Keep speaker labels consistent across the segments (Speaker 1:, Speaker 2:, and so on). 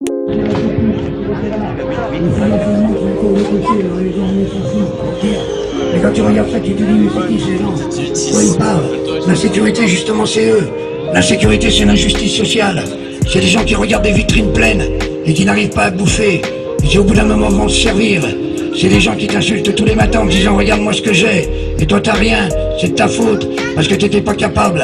Speaker 1: Et quand tu regardes ça, tu te dis, mais c'est qui ces gens? Quoi ils parlent? L'insécurité, justement, c'est eux. L'insécurité, c'est l'injustice sociale. C'est des gens qui regardent des vitrines pleines et qui n'arrivent pas à bouffer et qui, au bout d'un moment, vont se servir. C'est des gens qui t'insultent tous les matins en disant, regarde-moi ce que j'ai. Et toi, t'as rien. C'est de ta faute parce que t'étais pas capable.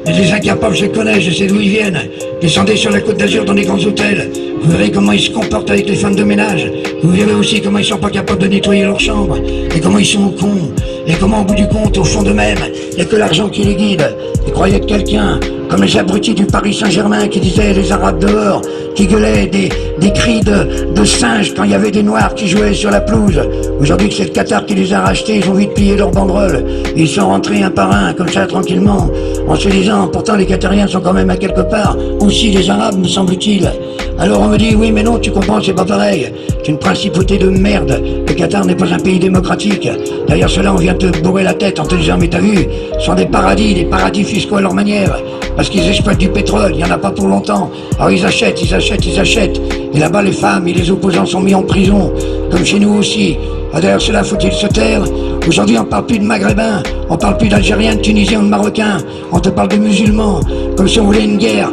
Speaker 1: Mais les incapables, je les connais, je sais d'où ils viennent. Descendez sur la Côte d'Azur dans des grands hôtels. Vous verrez comment ils se comportent avec les femmes de ménage. Vous verrez aussi comment ils sont pas capables de nettoyer leur chambre. Et comment ils sont cons. Et comment, au bout du compte, au fond d'eux-mêmes, il n'y a que l'argent qui les guide. Ils croyaient être quelqu'un, comme les abrutis du Paris Saint-Germain qui disaient les Arabes dehors, qui gueulaient des cris de singes quand il y avait des Noirs qui jouaient sur la pelouse. Aujourd'hui que c'est le Qatar qui les a rachetés, ils ont vite plié leurs banderoles. Ils sont rentrés un par un, comme ça, tranquillement, en se disant, pourtant les Qatariens sont quand même à quelque part aussi des Arabes, me semble-t-il. Alors on me dit, oui mais non, tu comprends, c'est pas pareil. C'est une principauté de merde. Le Qatar n'est pas un pays démocratique. D'ailleurs cela, on vient te bourrer la tête en te disant, mais t'as vu, ce sont des paradis fiscaux à leur manière. Parce qu'ils exploitent du pétrole, il n'y en a pas pour longtemps. Alors ils achètent. Et là-bas, les femmes et les opposants sont mis en prison, comme chez nous aussi. Ah, d'ailleurs, cela faut-il se taire? Aujourd'hui, on parle plus de Maghrébins, on parle plus d'Algériens, de Tunisiens ou de Marocains. On te parle de musulmans, comme si on voulait une guerre,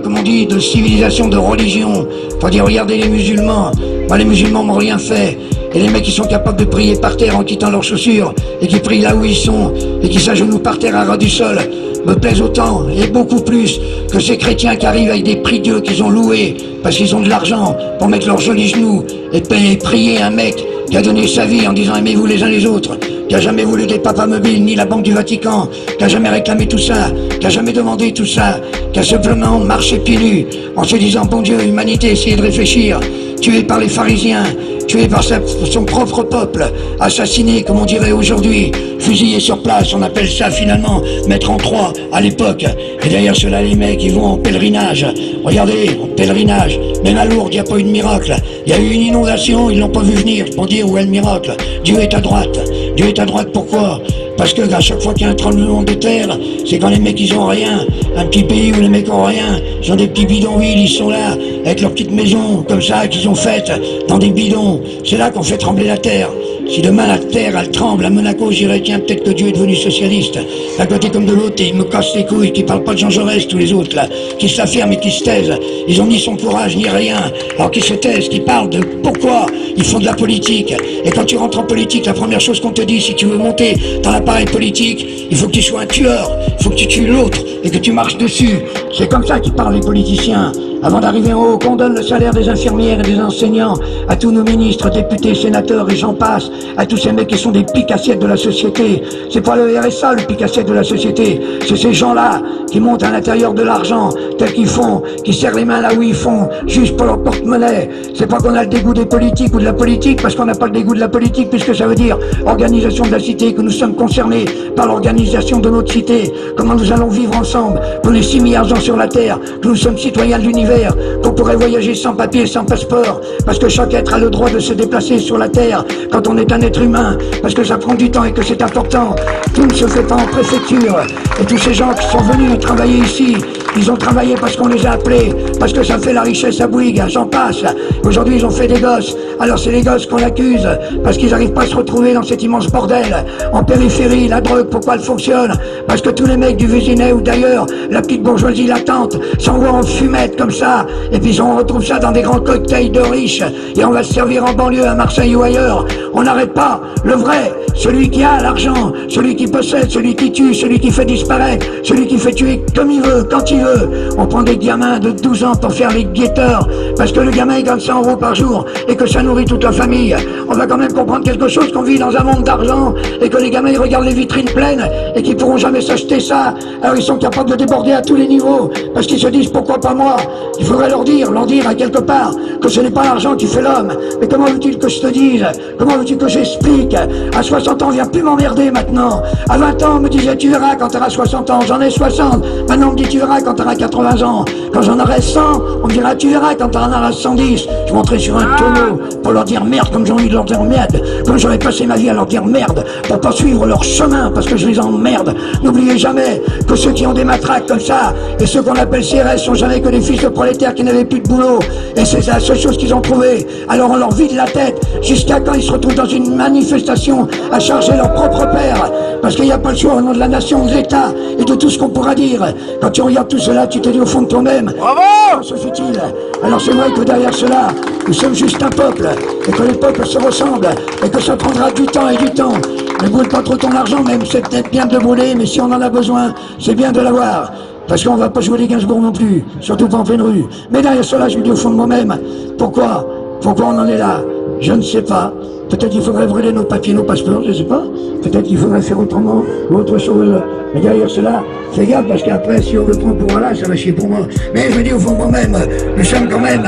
Speaker 1: comme on dit, de civilisation, de religion. Faut dire, regardez les musulmans. Moi, les musulmans m'ont rien fait. Et les mecs qui sont capables de prier par terre en quittant leurs chaussures, et qui prient là où ils sont, et qui s'agenouillent par terre à ras du sol, me plaisent autant, et beaucoup plus, que ces chrétiens qui arrivent avec des prie-dieux qu'ils ont loués, parce qu'ils ont de l'argent, pour mettre leurs jolis genoux, et prier un mec qui a donné sa vie en disant aimez-vous les uns les autres, qui a jamais voulu des papas mobiles, ni la Banque du Vatican, qui a jamais réclamé tout ça, qui a jamais demandé tout ça, qui a simplement marché pieds nus, en se disant bon Dieu, humanité, essayez de réfléchir, tué par les pharisiens, tué par son propre peuple, assassiné comme on dirait aujourd'hui, fusillé sur place, on appelle ça finalement mettre en croix à l'époque. Et derrière cela les mecs ils vont en pèlerinage, regardez, en pèlerinage, même à Lourdes il n'y a pas eu de miracle, il y a eu une inondation, ils l'ont pas vu venir, pour dire où est le miracle. Dieu est à droite pourquoi? Parce que à chaque fois qu'il y a un tremblement de terre, c'est quand les mecs ils ont rien, un petit pays où les mecs ont rien, ils ont des petits bidonvilles, ils sont là, avec leurs petites maisons, comme ça, qu'ils ont faites, dans des bidons, c'est là qu'on fait trembler la terre. Si demain la terre elle tremble, à Monaco j'irai tiens peut-être que Dieu est devenu socialiste, d'un côté comme de l'autre, et ils me cassent les couilles, qui parlent pas de Jean Jaurès, tous les autres là, qui s'affirment et qui se taisent, ils ont ni son courage ni rien, alors qu'ils se taisent, qui parlent de pourquoi ils font de la politique, et quand tu rentres en politique, la première chose qu'on te dit, si tu veux monter dans l'appareil politique, il faut que tu sois un tueur, il faut que tu tues l'autre, et que tu marches dessus, c'est comme ça qu'ils parlent les politiciens. Avant d'arriver en haut, qu'on donne le salaire des infirmières et des enseignants, à tous nos ministres, députés, sénateurs et j'en passe, à tous ces mecs qui sont des piques-assiettes de la société. C'est pas le RSA le pique-assiette de la société, c'est ces gens-là qui montent à l'intérieur de l'argent, tel qu'ils font, qui serrent les mains là où ils font, juste pour leur porte-monnaie. C'est pas qu'on a le dégoût des politiques ou de la politique, parce qu'on n'a pas le dégoût de la politique, puisque ça veut dire organisation de la cité, que nous sommes concernés par l'organisation de notre cité, comment nous allons vivre ensemble, pour les 6 milliards de gens sur la Terre, que nous sommes citoyens de l'univers, qu'on pourrait voyager sans papier, sans passeport, parce que chaque être a le droit de se déplacer sur la Terre quand on est un être humain, parce que ça prend du temps et que c'est important. Tout ne se fait pas en préfecture. Et tous ces gens qui sont venus travailler ici, ils ont travaillé parce qu'on les a appelés, parce que ça fait la richesse à Bouygues, j'en passe. Aujourd'hui ils ont fait des gosses, alors c'est les gosses qu'on accuse, parce qu'ils n'arrivent pas à se retrouver dans cet immense bordel. En périphérie, la drogue, pourquoi elle fonctionne? Parce que tous les mecs du Vésinet ou d'ailleurs, la petite bourgeoisie latente, s'envoient en fumette comme ça, et puis on retrouve ça dans des grands cocktails de riches, et on va se servir en banlieue à Marseille ou ailleurs. On n'arrête pas, le vrai, celui qui a l'argent, celui qui possède, celui qui tue, celui qui fait disparaître, celui qui fait tuer comme il veut, quand il veut. On prend des gamins de 12 ans pour faire les guetteurs, parce que le gamin il gagne 100 € par jour, et que ça nourrit toute la famille. On va quand même comprendre quelque chose, qu'on vit dans un monde d'argent, et que les gamins ils regardent les vitrines pleines, et qu'ils pourront jamais s'acheter ça. Alors ils sont capables de déborder à tous les niveaux, parce qu'ils se disent pourquoi pas moi. Il faudrait leur dire à quelque part, que ce n'est pas l'argent qui fait l'homme. Mais comment veux-tu que je te dise? Comment veux-tu que j'explique? À 60 ans, viens plus m'emmerder maintenant. À 20 ans, on me disait tu verras quand tu auras 60 ans. J'en ai 60. Maintenant, on me dit tu verras quand tu auras 80 ans. Quand j'en aurai 100, on me dira tu verras quand tu auras Bernard à 110, je monterai sur un tonneau pour leur dire merde comme j'ai envie de leur dire merde, comme j'aurais passé ma vie à leur dire merde, pour pas suivre leur chemin parce que je les emmerde. N'oubliez jamais que ceux qui ont des matraques comme ça, et ceux qu'on appelle CRS sont jamais que des fils de prolétaires qui n'avaient plus de boulot, et c'est la seule chose qu'ils ont trouvé. Alors on leur vide la tête, jusqu'à quand ils se retrouvent dans une manifestation à charger leur propre père, parce qu'il n'y a pas le choix au nom de la nation, de l'État, et de tout ce qu'on pourra dire. Quand tu regardes tout cela, tu te dis au fond de toi-même,
Speaker 2: bravo!
Speaker 1: Comment se fait-il? Alors c'est vrai que derrière cela, nous sommes juste un peuple, et que les peuples se ressemblent, et que ça prendra du temps et du temps. Ne brûle pas trop ton argent, même c'est peut-être bien de le brûler, mais si on en a besoin, c'est bien de l'avoir. Parce qu'on va pas jouer les Gainsbourg non plus, surtout pas en pleine rue. Mais derrière cela, je me dis au fond de moi-même, pourquoi on en est là? Je ne sais pas. Peut-être qu'il faudrait brûler nos papiers, nos passeports, je ne sais pas. Peut-être qu'il faudrait faire autrement ou autre chose. Mais derrière cela, fais gaffe parce qu'après, si on le prend pour là, ça va chier pour moi. Mais je me dis au fond de moi-même, nous sommes quand même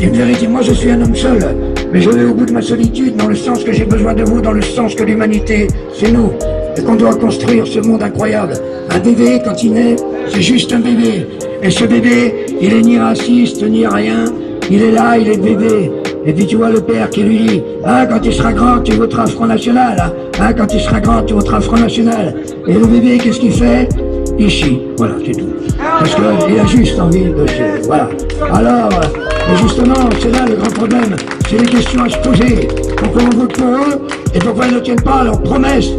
Speaker 1: une vérité. Moi, je suis un homme seul, mais je vais au bout de ma solitude, dans le sens que j'ai besoin de vous, dans le sens que l'humanité, c'est nous. Et qu'on doit construire ce monde incroyable. Un bébé, quand il naît, c'est juste un bébé. Et ce bébé, il est ni raciste, ni rien. Il est là, il est bébé. Et puis tu vois le père qui lui dit, ah, quand tu seras grand, tu voteras Front National. Ah, quand tu seras grand, tu voteras Front National. Et le bébé, qu'est-ce qu'il fait? Il chie. Voilà, c'est tout. Parce qu'il a juste envie de chier. Voilà. Alors, justement, c'est là le grand problème. C'est les questions à se poser. Pourquoi on vote pour eux? Et pourquoi ils ne tiennent pas à leurs promesses?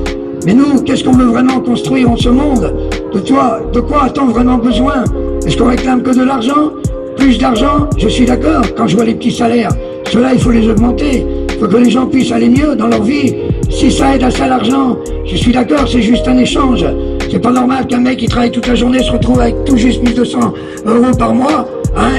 Speaker 1: Mais nous, qu'est-ce qu'on veut vraiment construire en ce monde? De quoi a-t-on vraiment besoin? Est-ce qu'on réclame que de l'argent? Plus d'argent? Je suis d'accord, quand je vois les petits salaires. Cela, il faut les augmenter. Il faut que les gens puissent aller mieux dans leur vie. Si ça aide à ça l'argent, je suis d'accord, c'est juste un échange. C'est pas normal qu'un mec qui travaille toute la journée se retrouve avec tout juste 1200 € par mois,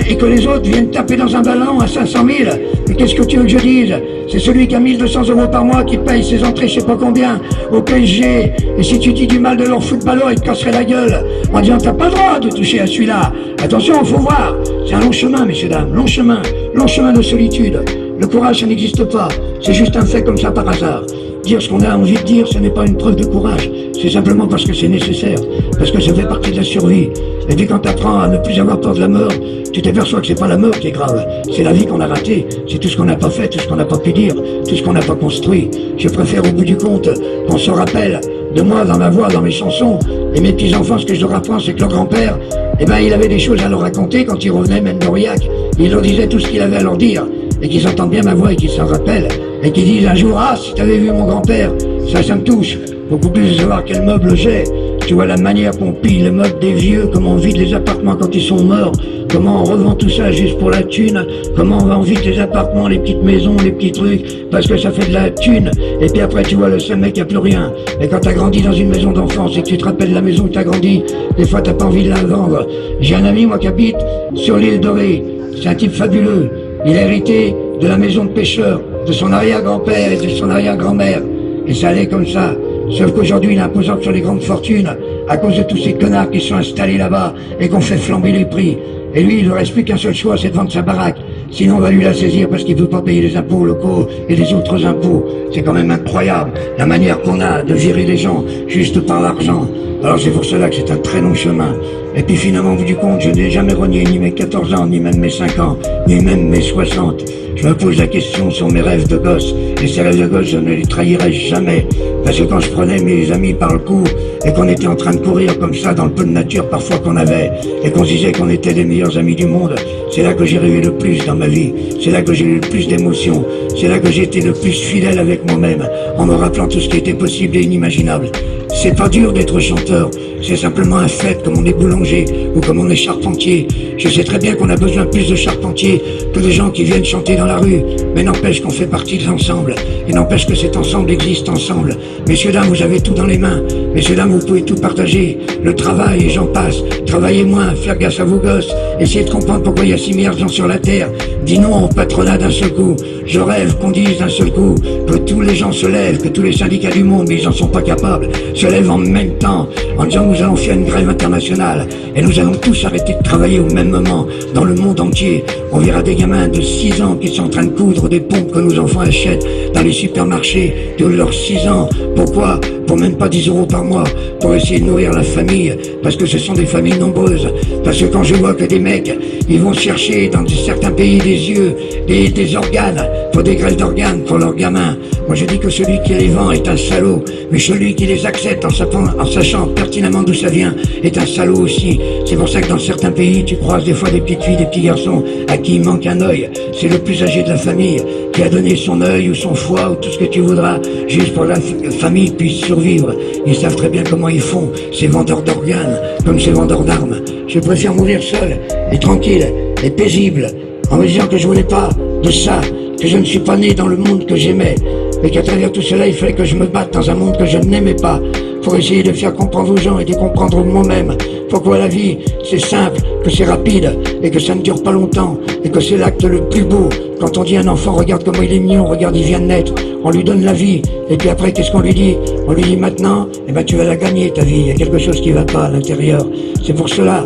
Speaker 1: et que les autres viennent taper dans un ballon à 500 000. Mais qu'est-ce que tu veux que je dise? C'est celui qui a 1200 € par mois qui paye ses entrées je sais pas combien au PSG. Et si tu dis du mal de leur footballeur, il te casserait la gueule en disant t'as pas le droit de toucher à celui-là. Attention, faut voir. C'est un long chemin, messieurs, dames. Long chemin de solitude. Le courage, ça n'existe pas. C'est juste un fait comme ça par hasard. Dire ce qu'on a envie de dire, ce n'est pas une preuve de courage. C'est simplement parce que c'est nécessaire. Parce que ça fait partie de la survie. Et puis quand tu apprends à ne plus avoir peur de la mort, tu t'aperçois que c'est pas la mort qui est grave. C'est la vie qu'on a ratée. C'est tout ce qu'on n'a pas fait, tout ce qu'on n'a pas pu dire, tout ce qu'on n'a pas construit. Je préfère au bout du compte qu'on se rappelle de moi dans ma voix, dans mes chansons. Et mes petits-enfants, ce que je leur apprends, c'est que leur grand-père, il avait des choses à leur raconter quand il revenait même d'Aurillac. Il leur disait tout ce qu'il avait à leur dire. Et qu'ils entendent bien ma voix et qu'ils s'en rappellent. Et qu'ils disent un jour, ah, si t'avais vu mon grand-père, ça me touche. Beaucoup plus de savoir quel meuble j'ai. Tu vois la manière qu'on pille les meubles des vieux, comment on vide les appartements quand ils sont morts, comment on revend tout ça juste pour la thune, comment on vide les appartements, les petites maisons, les petits trucs, parce que ça fait de la thune. Et puis après, tu vois, le seul mec, y a plus rien. Et quand t'as grandi dans une maison d'enfance et que tu te rappelles la maison où t'as grandi, des fois t'as pas envie de la vendre. J'ai un ami, moi, qui habite sur l'île Dorée. C'est un type fabuleux. Il a hérité de la maison de pêcheur, de son arrière-grand-père et de son arrière-grand-mère. Et ça allait comme ça. Sauf qu'aujourd'hui, il est imposant sur les grandes fortunes, à cause de tous ces connards qui sont installés là-bas et qu'on fait flamber les prix. Et lui, il ne reste plus qu'un seul choix, c'est de vendre sa baraque. Sinon, on va lui la saisir parce qu'il ne veut pas payer les impôts locaux et les autres impôts. C'est quand même incroyable, la manière qu'on a de virer les gens juste par l'argent. Alors c'est pour cela que c'est un très long chemin. Et puis finalement, au bout du compte, je n'ai jamais renié ni mes 14 ans, ni même mes 5 ans, ni même mes 60. Je me pose la question sur mes rêves de gosse. Et ces rêves de gosse, je ne les trahirai jamais. Parce que quand je prenais mes amis par le cou, et qu'on était en train de courir comme ça dans le peu de nature parfois qu'on avait, et qu'on se disait qu'on était les meilleurs amis du monde, c'est là que j'ai rêvé le plus dans ma vie. C'est là que j'ai eu le plus d'émotions. C'est là que j'ai été le plus fidèle avec moi-même, en me rappelant tout ce qui était possible et inimaginable. C'est pas dur d'être chanteur, c'est simplement un fait comme on est boulanger ou comme on est charpentier. Je sais très bien qu'on a besoin plus de charpentiers que de gens qui viennent chanter dans la rue, mais n'empêche qu'on fait partie de l'ensemble, et n'empêche que cet ensemble existe ensemble. Messieurs, dames, vous avez tout dans les mains. Messieurs, dames, vous pouvez tout partager. Le travail, et j'en passe. Travaillez moins, faire gaffe à vos gosses. Essayez de comprendre pourquoi il y a 6 milliards de gens sur la Terre. Dis non au patronat d'un seul coup. Je rêve qu'on dise d'un seul coup que tous les gens se lèvent, que tous les syndicats du monde, mais ils en sont pas capables, se lèvent en même temps en disant nous allons faire une grève internationale et nous allons tous arrêter de travailler au même moment dans le monde entier. On verra des gamins de 6 ans qui sont en train de coudre des pompes que nos enfants achètent dans les supermarchés de leurs 6 ans. Pourquoi? Pour même pas 10 € par mois, pour essayer de nourrir la famille, parce que ce sont des familles nombreuses. Parce que quand je vois que des mecs, ils vont chercher dans certains pays des yeux, des organes, pour des greffes d'organes pour leurs gamins. Moi je dis que celui qui les vend est un salaud, mais celui qui les accepte en sachant pertinemment d'où ça vient est un salaud aussi. C'est pour ça que dans certains pays, tu croises des fois des petites filles, des petits garçons à qui il manque un œil. C'est le plus âgé de la famille qui a donné son œil ou son foie ou tout ce que tu voudras, juste pour que la famille puisse survivre. Ils savent très bien comment ils font, ces vendeurs d'organes, comme ces vendeurs d'armes. Je préfère mourir seul et tranquille et paisible, en me disant que je voulais pas de ça, que je ne suis pas né dans le monde que j'aimais, mais qu'à travers tout cela, il fallait que je me batte dans un monde que je n'aimais pas, pour essayer de faire comprendre aux gens et de comprendre moi-même pourquoi la vie, c'est simple, que c'est rapide, et que ça ne dure pas longtemps, et que c'est l'acte le plus beau. Quand on dit à un enfant, regarde comment il est mignon, regarde, il vient de naître, on lui donne la vie, et puis après, qu'est-ce qu'on lui dit? On lui dit maintenant, eh ben, tu vas la gagner, ta vie, il y a quelque chose qui va pas à l'intérieur. C'est pour cela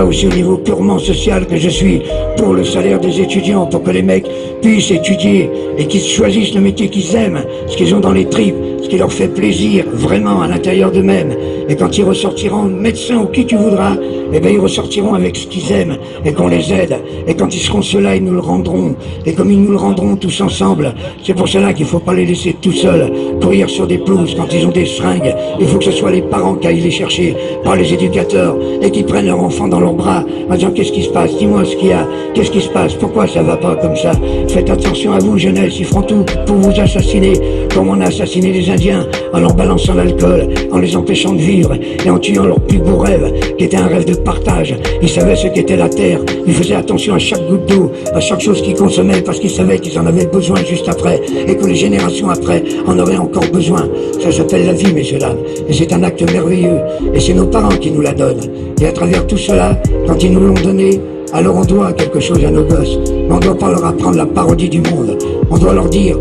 Speaker 1: aussi au niveau purement social que je suis pour le salaire des étudiants, pour que les mecs puissent étudier et qu'ils choisissent le métier qu'ils aiment, ce qu'ils ont dans les tripes, ce qui leur fait plaisir vraiment à l'intérieur d'eux-mêmes. Et quand ils ressortiront médecins ou qui tu voudras, eh ben ils ressortiront avec ce qu'ils aiment et qu'on les aide. Et quand ils seront ceux-là, ils nous le rendront. Et comme ils nous le rendront tous ensemble, c'est pour cela qu'il faut pas les laisser tout seuls courir sur des pelouses quand ils ont des seringues. Il faut que ce soit les parents qui aillent les chercher, pas les éducateurs, et qui prennent leur enfant dans leurs bras en disant qu'est-ce qui se passe, dis-moi ce qu'il y a, qu'est-ce qui se passe, pourquoi ça va pas comme ça. Faites attention à vous, jeunesse, ils feront tout pour vous assassiner, comme on a assassiné les Indiens en leur balançant l'alcool, en les empêchant de vivre et en tuant leur plus beau rêve, qui était un rêve de partage. Ils savaient ce qu'était la terre, ils faisaient attention à chaque goutte d'eau, à chaque chose qu'ils consommaient, parce qu'ils savaient qu'ils en avaient besoin juste après, et que les générations après en auraient encore besoin. Ça s'appelle la vie, messieurs dames, et c'est un acte merveilleux, et c'est nos parents qui nous la donnent. Et à travers tout cela, quand ils nous l'ont donné, alors on doit quelque chose à nos gosses, mais on ne doit pas leur apprendre la parodie du monde. On doit leur dire,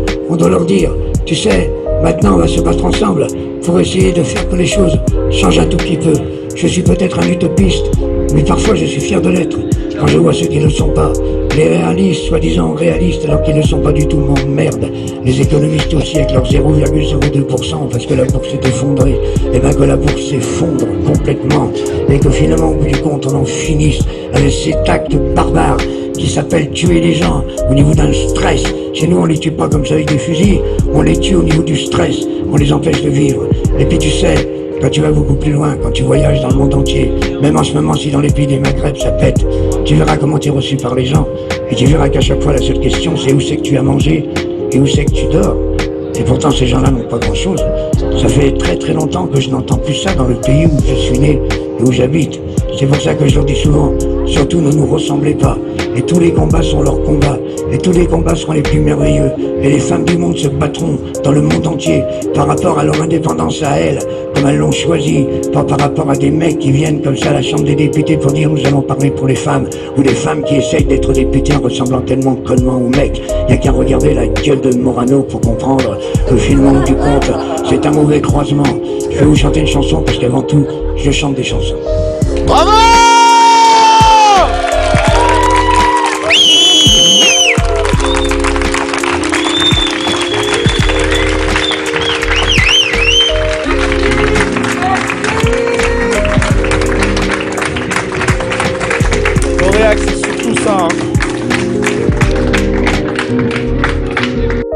Speaker 1: tu sais, maintenant on va se battre ensemble pour essayer de faire que les choses changent un tout petit peu. Je suis peut-être un utopiste, mais parfois je suis fier de l'être. Quand je vois ceux qui ne le sont pas, les réalistes, soi-disant réalistes, alors qu'ils ne sont pas du tout, m'emmerdent. Les économistes aussi avec leurs 0,02%, parce que la bourse s'est effondrée. Et bien que la bourse s'effondre complètement, et que finalement, au bout du compte, on en finisse avec cet acte barbare qui s'appelle tuer les gens au niveau d'un stress. Chez nous, on les tue pas comme ça avec des fusils, on les tue au niveau du stress, on les empêche de vivre. Et puis tu sais, quand tu vas beaucoup plus loin, quand tu voyages dans le monde entier, même en ce moment, si dans les pays des Maghreb ça pète, tu verras comment tu es reçu par les gens, et tu verras qu'à chaque fois la seule question c'est où c'est que tu as mangé et où c'est que tu dors. Et pourtant ces gens-là n'ont pas grand-chose. Ça fait très très longtemps que je n'entends plus ça dans le pays où je suis né et où j'habite. C'est pour ça que je leur dis souvent, surtout ne nous ressemblez pas. Et tous les combats sont leurs combats. Et tous les combats seront les plus merveilleux. Et les femmes du monde se battront dans le monde entier par rapport à leur indépendance à elles, comme elles l'ont choisi, pas par rapport à des mecs qui viennent comme ça à la Chambre des députés pour dire nous allons parler pour les femmes, ou des femmes qui essayent d'être députés en ressemblant tellement connement aux mecs. Il n'y a qu'à regarder la gueule de Morano pour comprendre que finalement du compte, c'est un mauvais croisement. Je vais vous chanter une chanson parce qu'avant tout, je chante des chansons.
Speaker 2: Bravo!